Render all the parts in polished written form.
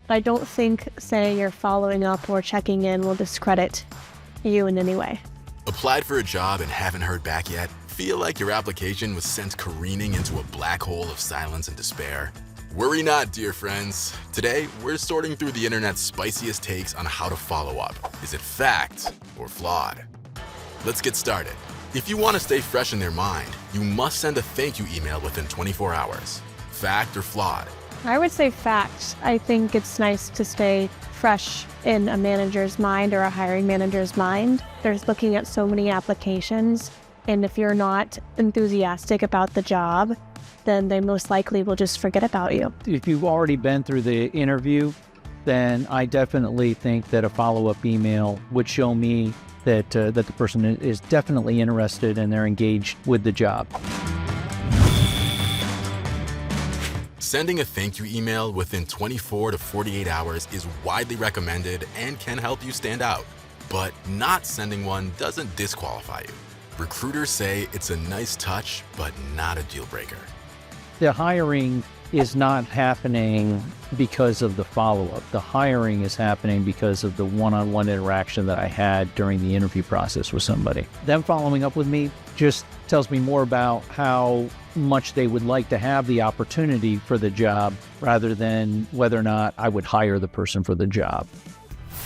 I don't think saying you're following up or checking in will discredit you in any way. Applied for a job and haven't heard back yet? Feel like your application was sent careening into a black hole of silence and despair? Worry not, dear friends. Today, we're sorting through the internet's spiciest takes on how to follow up. Is it fact or flawed? Let's get started. If you want to stay fresh in their mind, you must send a thank you email within 24 hours. Fact or flawed? I would say fact. I think it's nice to stay fresh in a manager's mind or a hiring manager's mind. They're looking at so many applications, and if you're not enthusiastic about the job, then they most likely will just forget about you. If you've already been through the interview, then I definitely think that a follow-up email would show me that the person is definitely interested and they're engaged with the job. Sending a thank you email within 24 to 48 hours is widely recommended and can help you stand out. But not sending one doesn't disqualify you. Recruiters say it's a nice touch, but not a deal breaker. The hiring is not happening because of the follow-up. The hiring is happening because of the one-on-one interaction that I had during the interview process with somebody. Them following up with me just tells me more about how much they would like to have the opportunity for the job rather than whether or not I would hire the person for the job.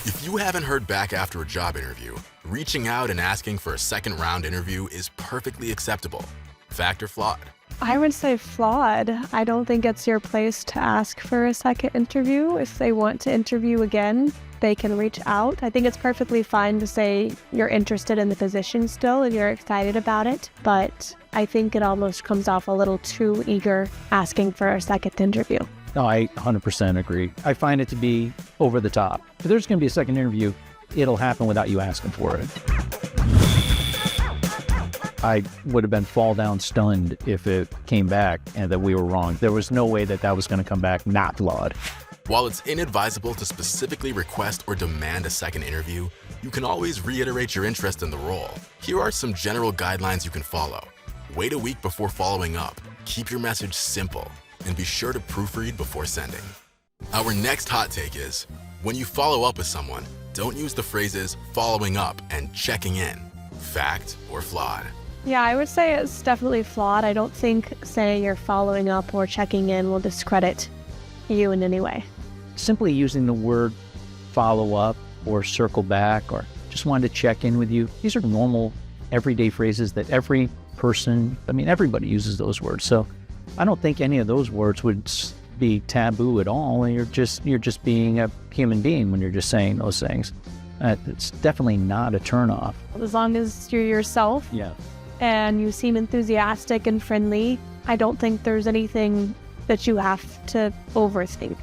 If you haven't heard back after a job interview, reaching out and asking for a second round interview is perfectly acceptable. Fact or flawed? I would say flawed. I don't think it's your place to ask for a second interview. If they want to interview again, they can reach out. I think it's perfectly fine to say you're interested in the position still and you're excited about it, but I think it almost comes off a little too eager asking for a second interview. No, I 100% agree. I find it to be over the top. If there's going to be a second interview, it'll happen without you asking for it. I would have been fall down stunned if it came back and that we were wrong. There was no way that was going to come back not flawed. While it's inadvisable to specifically request or demand a second interview, you can always reiterate your interest in the role. Here are some general guidelines you can follow. Wait a week before following up. Keep your message simple, and be sure to proofread before sending. Our next hot take is, when you follow up with someone, don't use the phrases following up and checking in. Fact or flawed? Yeah, I would say it's definitely flawed. I don't think saying you're following up or checking in will discredit you in any way. Simply using the word follow up or circle back or just wanted to check in with you. These are normal, everyday phrases that every person, everybody uses those words. So I don't think any of those words would be taboo at all. And you're just being a human being when you're just saying those things. It's definitely not a turnoff. As long as you're yourself. Yeah. And you seem enthusiastic and friendly, I don't think there's anything that you have to overthink.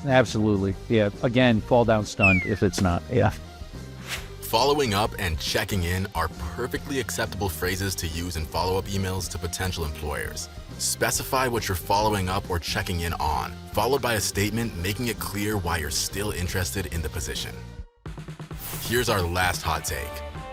Absolutely. Yeah. Again, fall down stunned if it's not. Yeah. Following up and checking in are perfectly acceptable phrases to use in follow-up emails to potential employers. Specify what you're following up or checking in on, followed by a statement making it clear why you're still interested in the position. Here's our last hot take.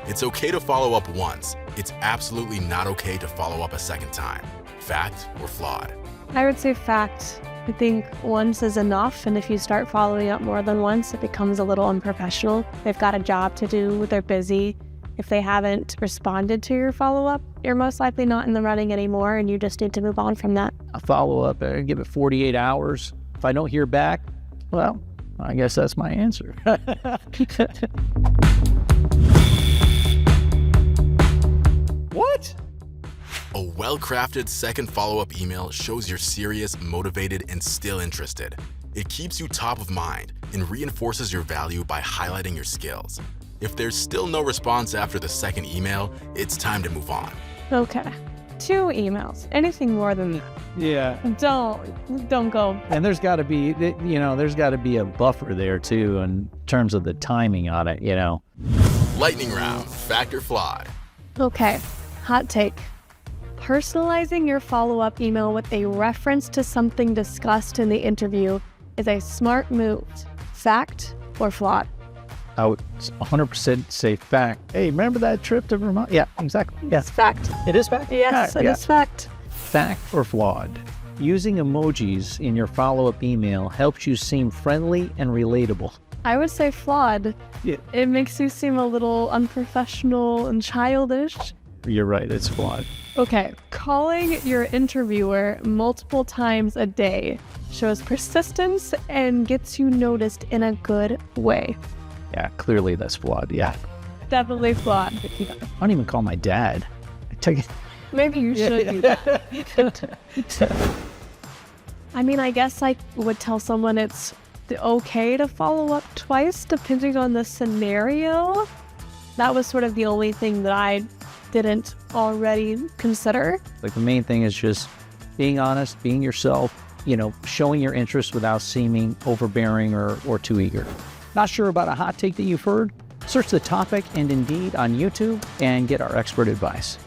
It's okay to follow up once. It's absolutely not okay to follow up a second time. Fact or flawed? I would say fact. I think once is enough, and if you start following up more than once, it becomes a little unprofessional. They've got a job to do, they're busy. If they haven't responded to your follow-up, you're most likely not in the running anymore, and you just need to move on from that. A follow-up, give it 48 hours. If I don't hear back, well, I guess that's my answer. What? A well-crafted second follow-up email shows you're serious, motivated, and still interested. It keeps you top of mind and reinforces your value by highlighting your skills. If there's still no response after the second email, it's time to move on. Okay. 2 emails. Anything more than that. Yeah. Don't go. And there's got to be, there's got to be a buffer there too in terms of the timing on it, Lightning round, fact or flawed? Okay. Hot take. Personalizing your follow-up email with a reference to something discussed in the interview is a smart move. Fact or flawed? I would 100% say fact. Hey, remember that trip to Vermont? Yeah, exactly. Yeah. It's fact. It is fact? Yes, it is fact. Fact or flawed? Using emojis in your follow-up email helps you seem friendly and relatable. I would say flawed. Yeah. It makes you seem a little unprofessional and childish. You're right, it's flawed. Okay, calling your interviewer multiple times a day shows persistence and gets you noticed in a good way. Yeah, clearly that's flawed, yeah. Definitely flawed. I don't even call my dad. I take it. Maybe you should do that. I mean, I guess I would tell someone it's okay to follow up twice depending on the scenario. That was sort of the only thing that I didn't already consider. Like the main thing is just being honest, being yourself, showing your interest without seeming overbearing or too eager. Not sure about a hot take that you've heard? Search the topic and Indeed on YouTube and get our expert advice.